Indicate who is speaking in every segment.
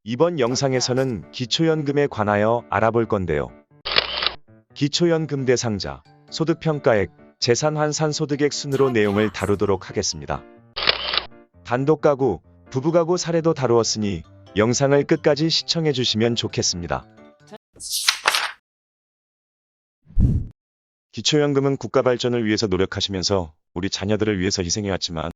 Speaker 1: 이번 영상에서는 기초연금에 관하여 알아볼 건데요. 기초연금 대상자, 소득평가액, 재산환산소득액 순으로 내용을 다루도록 하겠습니다. 단독가구, 부부가구 사례도 다루었으니 영상을 끝까지 시청해 주시면 좋겠습니다. 기초연금은 국가 발전을 위해서 노력하시면서 우리 자녀들을 위해서 희생해왔지만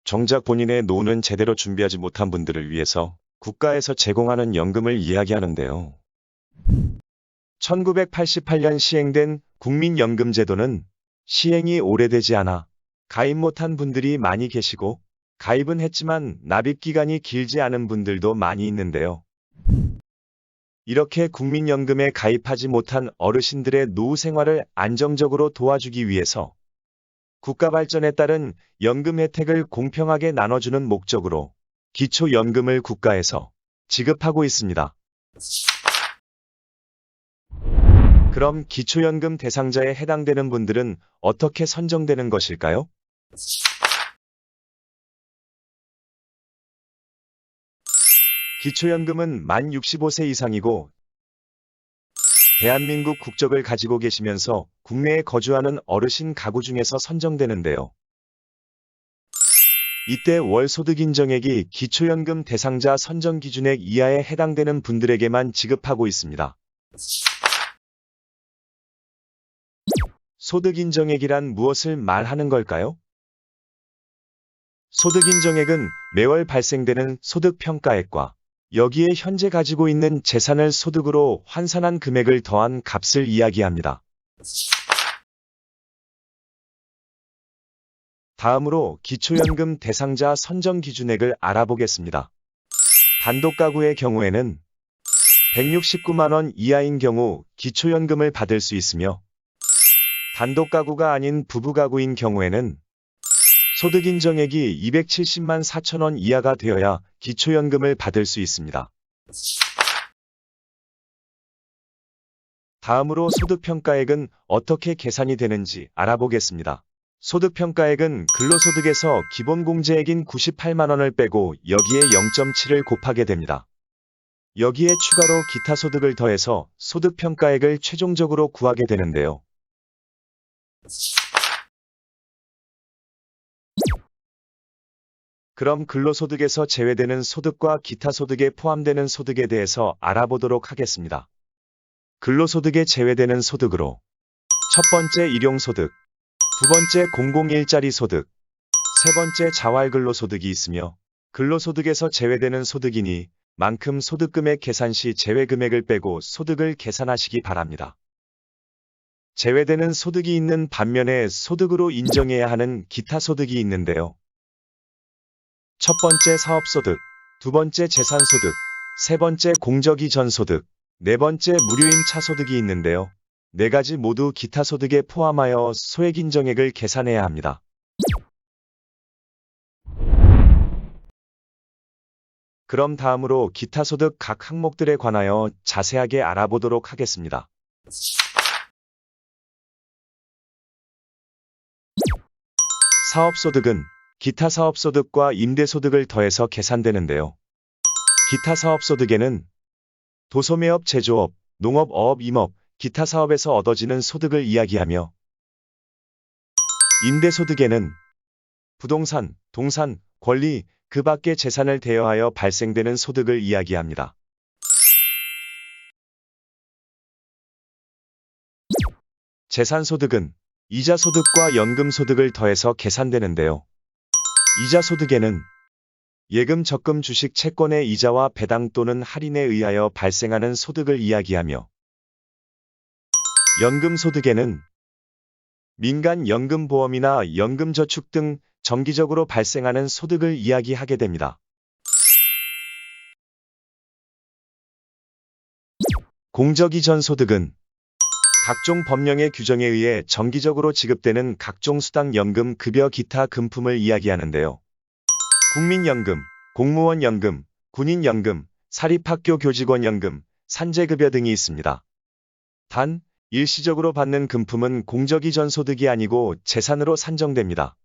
Speaker 1: 정작 본인의 노후는 제대로 준비하지 못한 분들을 위해서 국가에서 제공하는 연금을 이야기하는데요. 1988년 시행된 국민연금제도는 시행이 오래되지 않아 가입 못한 분들이 많이 계시고 가입은 했지만 납입기간이 길지 않은 분들도 많이 있는데요. 이렇게 국민연금에 가입하지 못한 어르신들의 노후 생활을 안정적으로 도와주기 위해서 국가 발전에 따른 연금 혜택을 공평하게 나눠주는 목적으로 기초연금을 국가에서 지급하고 있습니다. 그럼 기초연금 대상자에 해당되는 분들은 어떻게 선정되는 것일까요? 기초연금은 만 65세 이상이고 대한민국 국적을 가지고 계시면서 국내에 거주하는 어르신 가구 중에서 선정되는데요. 이때 월 소득 인정액이 기초연금 대상자 선정 기준액 이하에 해당되는 분들에게만 지급하고 있습니다. 소득 인정액이란 무엇을 말하는 걸까요? 소득 인정액은 매월 발생되는 소득 평가액과 여기에 현재 가지고 있는 재산을 소득으로 환산한 금액을 더한 값을 이야기합니다. 다음으로 기초연금 대상자 선정 기준액을 알아보겠습니다. 단독가구의 경우에는 169만 원 이하인 경우 기초연금을 받을 수 있으며 단독가구가 아닌 부부가구인 경우에는 소득 인정액이 270만 4천 원 이하가 되어야 기초연금을 받을 수 있습니다. 다음으로 소득평가액은 어떻게 계산이 되는지 알아보겠습니다. 소득평가액은 근로소득에서 기본공제액인 98만 원을 빼고 여기에 0.7을 곱하게 됩니다. 여기에 추가로 기타 소득을 더해서 소득평가액을 최종적으로 구하게 되는데요. 그럼 근로소득에서 제외되는 소득과 기타 소득에 포함되는 소득에 대해서 알아보도록 하겠습니다. 근로소득에 제외되는 소득으로 첫 번째 일용소득, 두 번째 공공일자리 소득, 세 번째 자활근로소득이 있으며 근로소득에서 제외되는 소득이니 만큼 소득금액 계산 시 제외금액을 빼고 소득을 계산하시기 바랍니다. 제외되는 소득이 있는 반면에 소득으로 인정해야 하는 기타 소득이 있는데요. 첫 번째 사업소득, 두 번째 재산소득, 세 번째 공적이전 소득, 네 번째 무료임차 소득이 있는데요. 네 가지 모두 기타 소득에 포함하여 소액 인정액을 계산해야 합니다. 그럼 다음으로 기타 소득 각 항목들에 관하여 자세하게 알아보도록 하겠습니다. 사업소득은 기타 사업소득과 임대소득을 더해서 계산되는데요. 기타 사업소득에는 도소매업, 제조업, 농업, 어업, 임업, 기타 사업에서 얻어지는 소득을 이야기하며 임대소득에는 부동산, 동산, 권리, 그 밖의 재산을 대여하여 발생되는 소득을 이야기합니다. 재산소득은 이자소득과 연금소득을 더해서 계산되는데요. 이자소득에는 예금, 적금, 주식, 채권의 이자와 배당 또는 할인에 의하여 발생하는 소득을 이야기하며 연금소득에는 민간 연금보험이나 연금저축 등 정기적으로 발생하는 소득을 이야기하게 됩니다. 공적이전 소득은 각종 법령의 규정에 의해 정기적으로 지급되는 각종 수당, 연금, 급여, 기타 금품을 이야기하는데요. 국민연금, 공무원연금, 군인연금, 사립학교 교직원연금, 산재급여 등이 있습니다. 단, 일시적으로 받는 금품은 공적이전 소득이 아니고 재산으로 산정됩니다.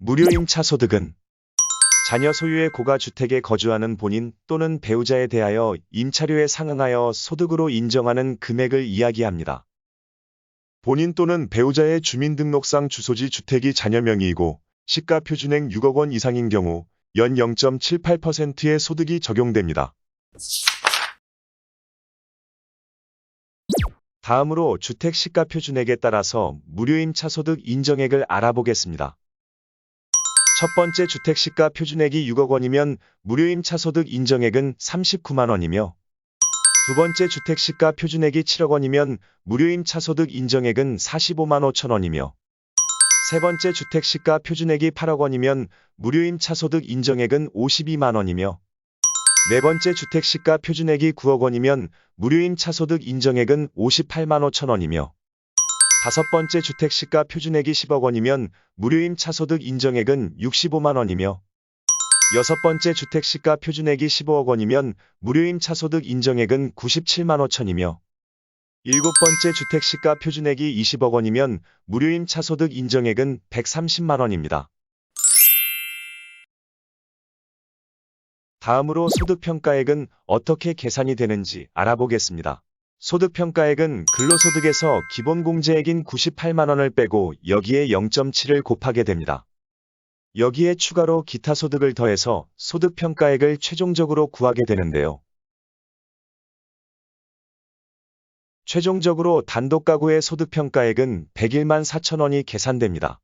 Speaker 1: 무료 임차 소득은 자녀 소유의 고가주택에 거주하는 본인 또는 배우자에 대하여 임차료에 상응하여 소득으로 인정하는 금액을 이야기합니다. 본인 또는 배우자의 주민등록상 주소지 주택이 자녀 명의이고 시가 표준액 6억 원 이상인 경우 연 0.78%의 소득이 적용됩니다. 다음으로 주택 시가 표준액에 따라서 무료 임차 소득 인정액을 알아보겠습니다. 첫 번째 주택 시가 표준액이 6억 원이면 무료 임차 소득 인정액은 39만 원이며 두 번째 주택 시가 표준액이 7억 원이면 무료 임차 소득 인정액은 45만 5천 원이며 세 번째 주택 시가 표준액이 8억 원이면 무료 임차 소득 인정액은 52만 원이며 네 번째 주택 시가 표준액이 9억 원이면 무료 임차 소득 인정액은 58만 5천 원이며 다섯 번째 주택 시가 표준액이 10억 원이면 무료 임차 소득 인정액은 65만 원이며 여섯 번째 주택 시가 표준액이 15억 원이면 무료 임차 소득 인정액은 97만 5천이며 일곱 번째 주택 시가 표준액이 20억 원이면 무료 임차 소득 인정액은 130만 원입니다. 다음으로 소득평가액은 어떻게 계산이 되는지 알아보겠습니다. 소득평가액은 근로소득에서 기본공제액인 98만 원을 빼고 여기에 0.7을 곱하게 됩니다. 여기에 추가로 기타 소득을 더해서 소득평가액을 최종적으로 구하게 되는데요. 최종적으로 단독가구의 소득평가액은 101만 4천 원이 계산됩니다.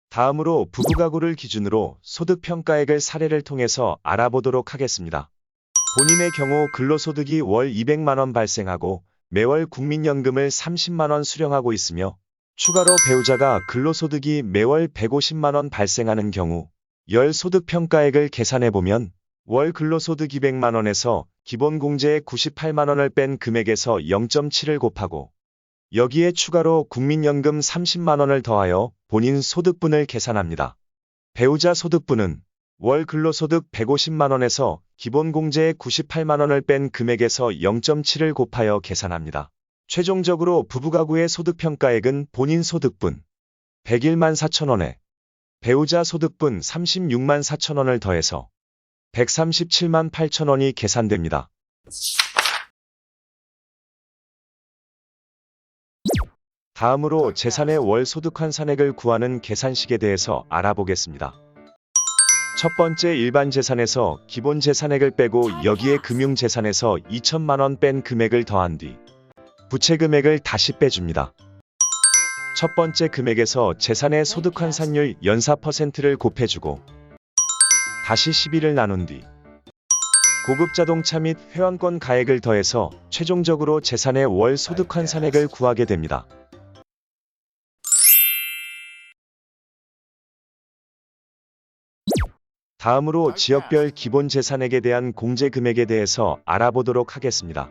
Speaker 1: 다음으로 부부가구를 기준으로 소득평가액을 사례를 통해서 알아보도록 하겠습니다. 본인의 경우 근로소득이 월 200만 원 발생하고 매월 국민연금을 30만 원 수령하고 있으며 추가로 배우자가 근로소득이 매월 150만 원 발생하는 경우 열 소득평가액을 계산해보면 월 근로소득 200만 원에서 기본공제액 98만 원을 뺀 금액에서 0.7을 곱하고 여기에 추가로 국민연금 30만 원을 더하여 본인 소득분을 계산합니다. 배우자 소득분은 월 근로소득 150만 원에서 기본공제액 98만 원을 뺀 금액에서 0.7을 곱하여 계산합니다. 최종적으로 부부가구의 소득평가액은 본인 소득분 101만 4천 원에 배우자 소득분 36만 4천 원을 더해서 137만 8천 원이 계산됩니다. 다음으로 재산의 월 소득 환산액을 구하는 계산식에 대해서 알아보겠습니다. 첫 번째 일반 재산에서 기본 재산액을 빼고 여기에 금융재산에서 2천만 원 뺀 금액을 더한 뒤 부채 금액을 다시 빼줍니다. 첫 번째 금액에서 재산의 소득 환산율 연사 %를 곱해주고 다시 11을 나눈 뒤 고급 자동차 및 회원권 가액을 더해서 최종적으로 재산의 월 소득 환산액을 구하게 됩니다. 다음으로 지역별 기본 재산액에 대한 공제 금액에 대해서 알아보도록 하겠습니다.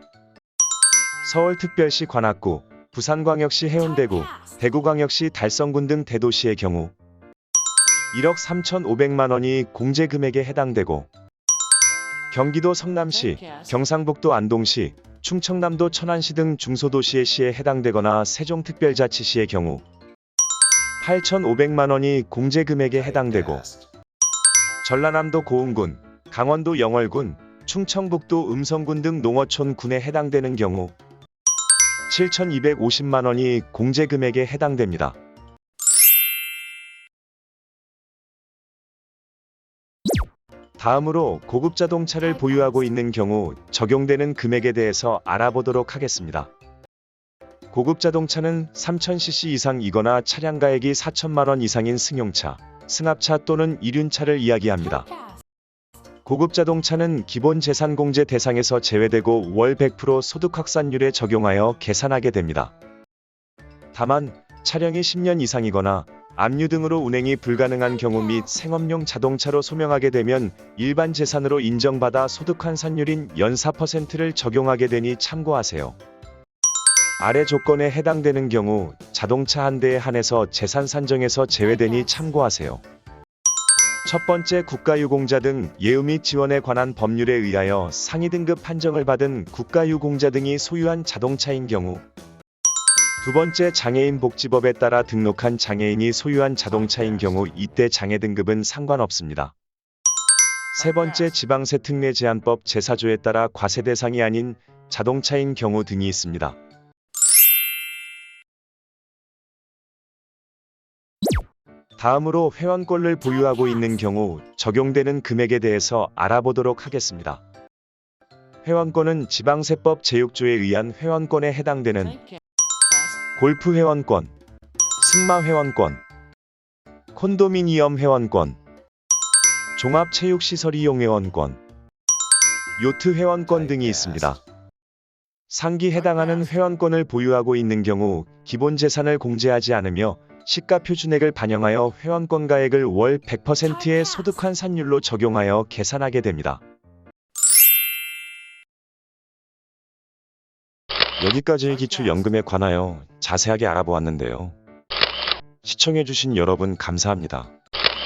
Speaker 1: 서울특별시 관악구, 부산광역시 해운대구, 대구광역시 달성군 등 대도시의 경우 1억 3,500만 원이 공제 금액에 해당되고 경기도 성남시, 경상북도 안동시, 충청남도 천안시 등 중소도시의 시에 해당되거나 세종특별자치시의 경우 8,500만 원이 공제 금액에 해당되고 전라남도 고흥군, 강원도 영월군, 충청북도 음성군 등 농어촌 군에 해당되는 경우 7,250만 원이 공제 금액에 해당됩니다. 다음으로 고급 자동차를 보유하고 있는 경우 적용되는 금액에 대해서 알아보도록 하겠습니다. 고급 자동차는 3,000cc 이상이거나 차량가액이 4천만 원 이상인 승용차, 승합차 또는 이륜차를 이야기합니다. 고급 자동차는 기본 재산공제 대상에서 제외되고 월 100% 소득 확산율에 적용하여 계산하게 됩니다. 다만 차량이 10년 이상이거나 압류 등으로 운행이 불가능한 경우 및 생업용 자동차로 소명하게 되면 일반 재산으로 인정받아 소득 환산율인 연사 %를 적용하게 되니 참고하세요. 아래 조건에 해당되는 경우 자동차 한 대에 한해서 재산 산정에서 제외되니 참고하세요. 첫 번째 국가유공자 등 예우 및 지원에 관한 법률에 의하여 상위 등급 판정을 받은 국가유공자 등이 소유한 자동차인 경우 두 번째, 장애인 복지법에 따라 등록한 장애인이 소유한 자동차인 경우 이때 장애 등급은 상관없습니다. 세 번째, 지방세 특례 제한법 제4조에 따라 과세 대상이 아닌 자동차인 경우 등이 있습니다. 다음으로 회원권을 보유하고 있는 경우 적용되는 금액에 대해서 알아보도록 하겠습니다. 회원권은 지방세법 제6조에 의한 회원권에 해당되는 골프 회원권, 승마 회원권, 콘도미니엄 회원권, 종합체육시설 이용 회원권, 요트 회원권 등이 있습니다. 상기 해당하는 회원권을 보유하고 있는 경우 기본 재산을 공제하지 않으며 시가 표준액을 반영하여 회원권 가액을 월 100%의 소득 환산율로 적용하여 계산하게 됩니다. 여기까지 기초연금에 관하여 자세하게 알아보았는데요. 시청해주신 여러분 감사합니다.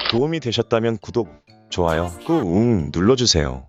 Speaker 1: 도움이 되셨다면 구독, 좋아요 꾹 눌러주세요.